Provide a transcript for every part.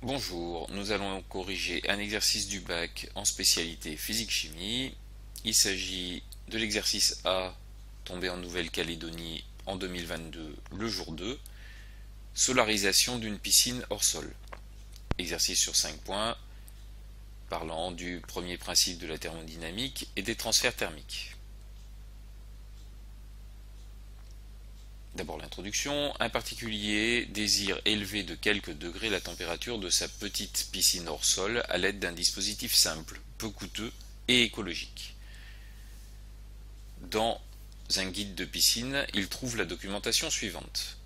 Bonjour, nous allons corriger un exercice du bac en spécialité physique-chimie. Il s'agit de l'exercice A, tombé en Nouvelle-Calédonie en 2022, le jour 2, solarisation d'une piscine hors sol. Exercice sur 5 points, parlant du premier principe de la thermodynamique et des transferts thermiques. D'abord l'introduction. Un particulier désire élever de quelques degrés la température de sa petite piscine hors sol à l'aide d'un dispositif simple, peu coûteux et écologique. Dans un guide de piscine, il trouve la documentation suivante.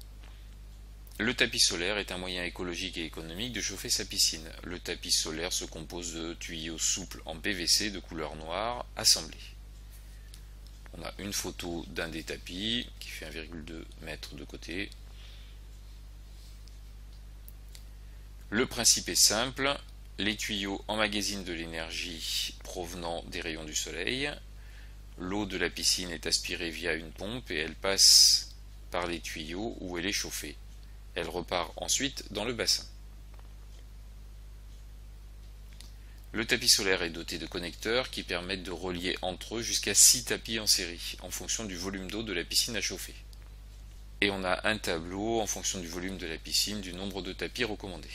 Le tapis solaire est un moyen écologique et économique de chauffer sa piscine. Le tapis solaire se compose de tuyaux souples en PVC de couleur noire assemblés. On a une photo d'un des tapis qui fait 1,2 m de côté. Le principe est simple, les tuyaux emmagasinent de l'énergie provenant des rayons du soleil. L'eau de la piscine est aspirée via une pompe et elle passe par les tuyaux où elle est chauffée. Elle repart ensuite dans le bassin. Le tapis solaire est doté de connecteurs qui permettent de relier entre eux jusqu'à 6 tapis en série, en fonction du volume d'eau de la piscine à chauffer. Et on a un tableau en fonction du volume de la piscine du nombre de tapis recommandés.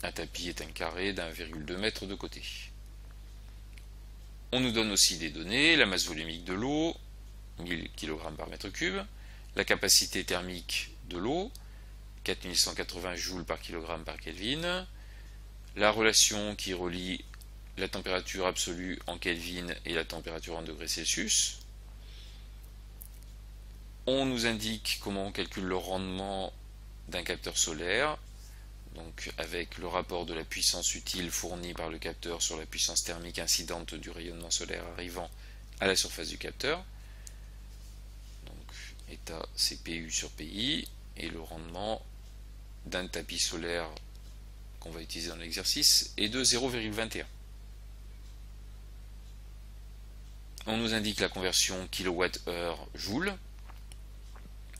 Un tapis est un carré d'1,2 m de côté. On nous donne aussi des données, la masse volumique de l'eau, 1000 kg par mètre cube, la capacité thermique de l'eau, 4180 joules par kg par Kelvin, la relation qui relie la température absolue en Kelvin et la température en degrés Celsius. On nous indique comment on calcule le rendement d'un capteur solaire, donc avec le rapport de la puissance utile fournie par le capteur sur la puissance thermique incidente du rayonnement solaire arrivant à la surface du capteur. Donc état CPU sur PI, et le rendement d'un tapis solaire qu'on va utiliser dans l'exercice est de 0,21. On nous indique la conversion kWh-joule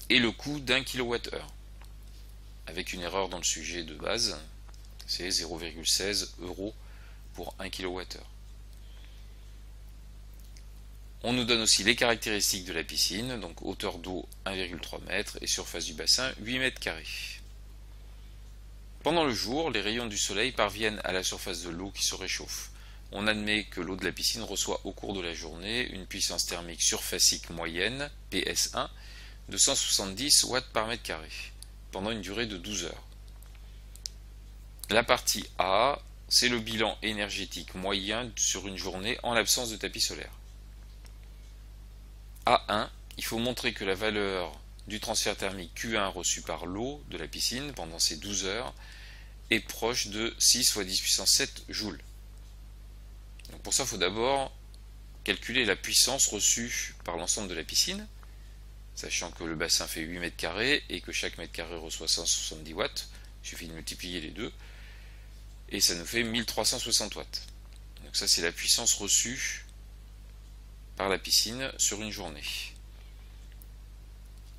et le coût d'un kWh, avec une erreur dans le sujet de base, c'est 0,16 € pour 1 kWh. On nous donne aussi les caractéristiques de la piscine, donc hauteur d'eau 1,3 m et surface du bassin 8 m². Pendant le jour, les rayons du soleil parviennent à la surface de l'eau qui se réchauffe. On admet que l'eau de la piscine reçoit au cours de la journée une puissance thermique surfacique moyenne, PS1, de 170 watts par mètre carré, pendant une durée de 12 heures. La partie A, c'est le bilan énergétique moyen sur une journée en l'absence de tapis solaire. A1, il faut montrer que la valeur du transfert thermique Q1 reçu par l'eau de la piscine pendant ces 12 heures est proche de 6 fois 10 puissance 7 joules. Donc pour ça, il faut d'abord calculer la puissance reçue par l'ensemble de la piscine, sachant que le bassin fait 8 m² et que chaque mètre carré reçoit 170 watts. Il suffit de multiplier les deux et ça nous fait 1360 watts. Donc ça, c'est la puissance reçue par la piscine sur une journée.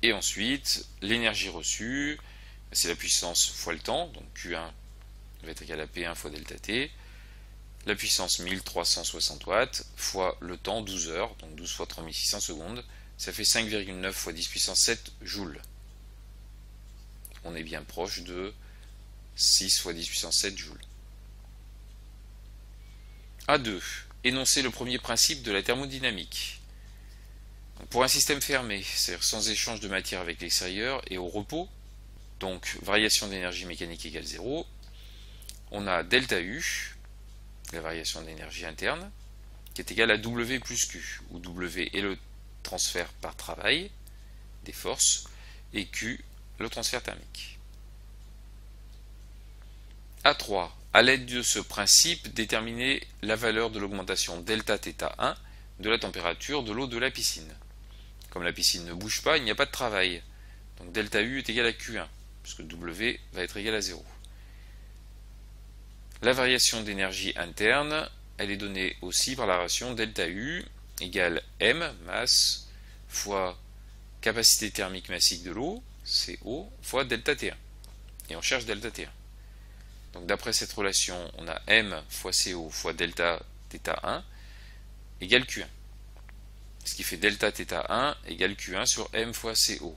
Et ensuite, l'énergie reçue, c'est la puissance fois le temps, donc Q1 va être égal à P1 fois delta T. La puissance 1360 watts fois le temps 12 heures, donc 12 fois 3600 secondes, ça fait 5,9 fois 10 puissance 7 joules. On est bien proche de 6 fois 10 puissance 7 joules. A2. Énoncer le premier principe de la thermodynamique. Pour un système fermé, c'est-à-dire sans échange de matière avec l'extérieur et au repos, donc variation d'énergie mécanique égale 0, on a delta U, la variation d'énergie interne, qui est égale à W plus Q, où W est le transfert par travail des forces et Q le transfert thermique. A3. À l'aide de ce principe, déterminer la valeur de l'augmentation delta θ1 de la température de l'eau de la piscine. Comme la piscine ne bouge pas, il n'y a pas de travail. Donc delta U est égal à Q1, puisque W va être égal à 0. La variation d'énergie interne, elle est donnée aussi par la relation delta U égale M, masse, fois capacité thermique massique de l'eau, CO, fois delta T1. Et on cherche delta T1. Donc d'après cette relation, on a M fois CO fois delta θ1 égale Q1. Ce qui fait delta θ1 égale Q1 sur M fois CO.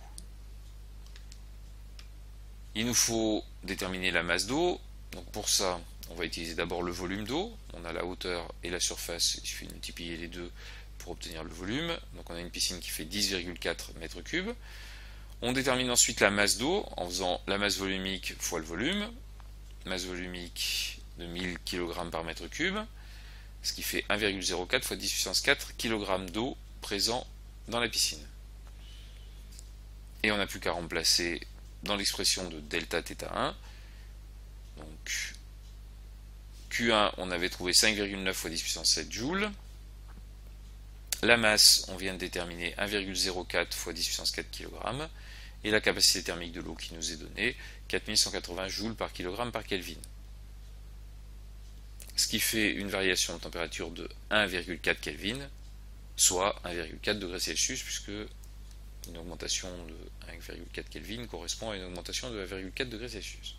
Il nous faut déterminer la masse d'eau. Donc pour ça, on va utiliser d'abord le volume d'eau. On a la hauteur et la surface. Il suffit de multiplier les deux pour obtenir le volume. Donc on a une piscine qui fait 10,4 mètres cubes. On détermine ensuite la masse d'eau en faisant la masse volumique fois le volume. Masse volumique de 1000 kg par mètre cube, ce qui fait 1,04 fois 10 puissance 4 kg d'eau présent dans la piscine. Et on n'a plus qu'à remplacer dans l'expression de delta θ1. Donc Q1, on avait trouvé 5,9 fois 10 puissance 7 joules. La masse, on vient de déterminer 1,04 fois 10 puissance 4 kg. Et la capacité thermique de l'eau qui nous est donnée, 4180 joules par kilogramme par Kelvin. Ce qui fait une variation de température de 1,4 Kelvin, soit 1,4 degrés Celsius, puisque une augmentation de 1,4 Kelvin correspond à une augmentation de 1,4 degrés Celsius.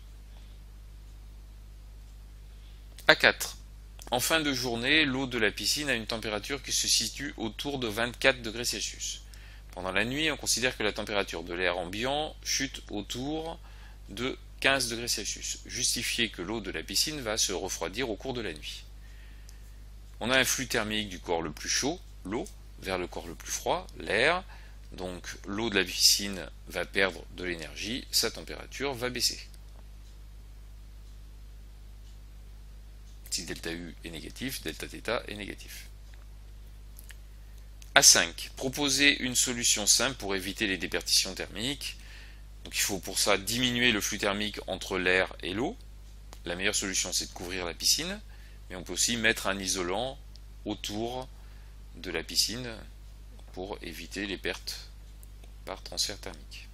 A4. En fin de journée, l'eau de la piscine a une température qui se situe autour de 24 degrés Celsius. Pendant la nuit, on considère que la température de l'air ambiant chute autour de 15 degrés Celsius. Justifier que l'eau de la piscine va se refroidir au cours de la nuit. On a un flux thermique du corps le plus chaud, l'eau, vers le corps le plus froid, l'air. Donc l'eau de la piscine va perdre de l'énergie, sa température va baisser. Si delta U est négatif, delta θ est négatif. A5. Proposer une solution simple pour éviter les déperditions thermiques. Donc il faut pour ça diminuer le flux thermique entre l'air et l'eau. La meilleure solution, c'est de couvrir la piscine, mais on peut aussi mettre un isolant autour de la piscine pour éviter les pertes par transfert thermique.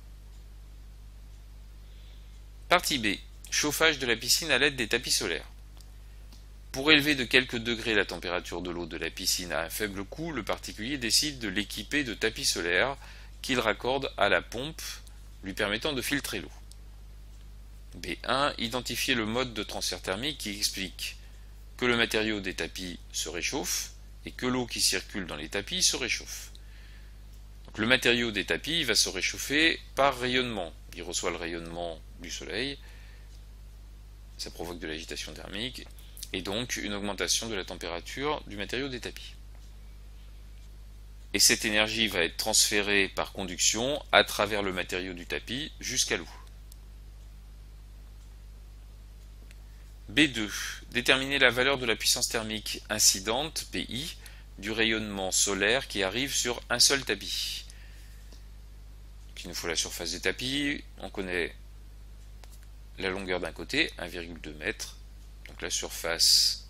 Partie B. Chauffage de la piscine à l'aide des tapis solaires. Pour élever de quelques degrés la température de l'eau de la piscine à un faible coût, le particulier décide de l'équiper de tapis solaires qu'il raccorde à la pompe, lui permettant de filtrer l'eau. B1. Identifier le mode de transfert thermique qui explique que le matériau des tapis se réchauffe et que l'eau qui circule dans les tapis se réchauffe. Donc, le matériau des tapis va se réchauffer par rayonnement. Il reçoit le rayonnement du soleil, ça provoque de l'agitation thermique, et donc une augmentation de la température du matériau des tapis. Et cette énergie va être transférée par conduction à travers le matériau du tapis jusqu'à l'eau. B2. Déterminer la valeur de la puissance thermique incidente, PI, du rayonnement solaire qui arrive sur un seul tapis. Donc, il nous faut la surface des tapis, on connaît la longueur d'un côté, 1,2 m. Donc la surface,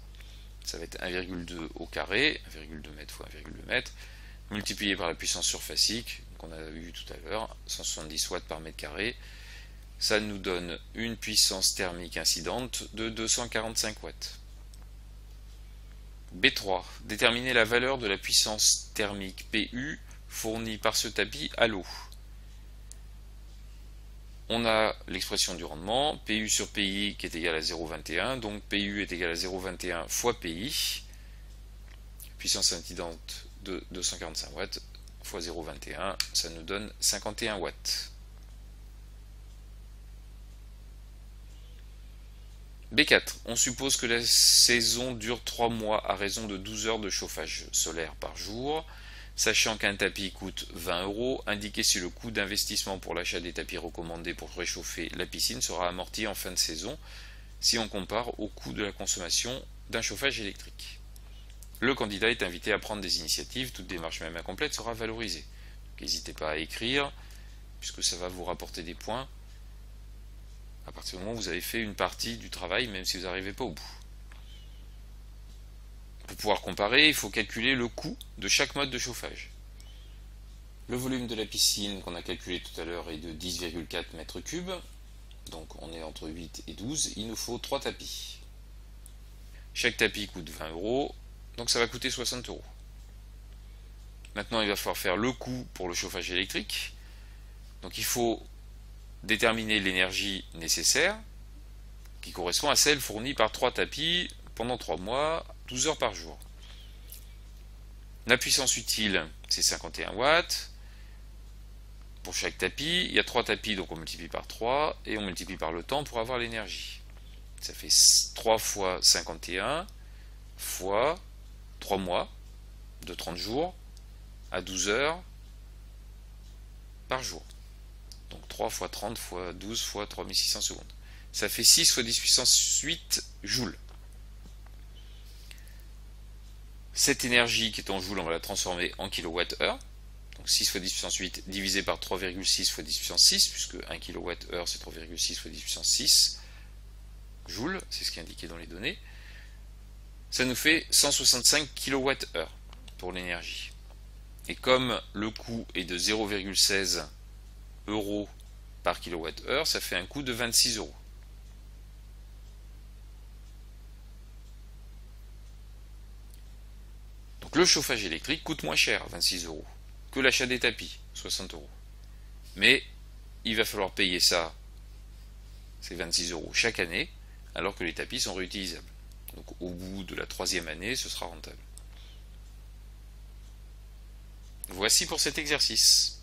ça va être 1,2 au carré, 1,2 m fois 1,2 m, multiplié par la puissance surfacique, qu'on a vu tout à l'heure, 170 watts par mètre carré. Ça nous donne une puissance thermique incidente de 245 watts. B3. Déterminer la valeur de la puissance thermique PU fournie par ce tapis à l'eau. On a l'expression du rendement, PU sur PI qui est égal à 0,21, donc PU est égal à 0,21 fois PI, puissance incidente de 245 watts, fois 0,21, ça nous donne 51 watts. B4. On suppose que la saison dure 3 mois à raison de 12 heures de chauffage solaire par jour. Sachant qu'un tapis coûte 20 €, indiquez si le coût d'investissement pour l'achat des tapis recommandés pour réchauffer la piscine sera amorti en fin de saison, si on compare au coût de la consommation d'un chauffage électrique. Le candidat est invité à prendre des initiatives, toute démarche même incomplète sera valorisée. N'hésitez pas à écrire, puisque ça va vous rapporter des points à partir du moment où vous avez fait une partie du travail, même si vous n'arrivez pas au bout. Pour pouvoir comparer, il faut calculer le coût de chaque mode de chauffage. Le volume de la piscine qu'on a calculé tout à l'heure est de 10,4 m3, donc on est entre 8 et 12, il nous faut 3 tapis. Chaque tapis coûte 20 €, donc ça va coûter 60 €. Maintenant il va falloir faire le coût pour le chauffage électrique, donc il faut déterminer l'énergie nécessaire, qui correspond à celle fournie par 3 tapis pendant 3 mois, 12 heures par jour. La puissance utile, c'est 51 watts. Pour chaque tapis, il y a 3 tapis, donc on multiplie par 3, et on multiplie par le temps pour avoir l'énergie. Ça fait 3 fois 51 fois 3 mois de 30 jours à 12 heures par jour. Donc 3 fois 30 fois 12 fois 3600 secondes. Ça fait 6 fois 10 puissance 8 joules. Cette énergie qui est en joules, on va la transformer en kWh. Donc 6 fois 10 puissance 8 divisé par 3,6 fois 10 puissance 6, puisque 1 kWh c'est 3,6 fois 10 puissance 6 joules, c'est ce qui est indiqué dans les données. Ça nous fait 165 kWh pour l'énergie. Et comme le coût est de 0,16 euros par kWh, ça fait un coût de 26 euros. Donc le chauffage électrique coûte moins cher, 26 euros, que l'achat des tapis, 60 euros. Mais il va falloir payer ça, ces 26 euros chaque année, alors que les tapis sont réutilisables. Donc au bout de la 3e année, ce sera rentable. Voici pour cet exercice.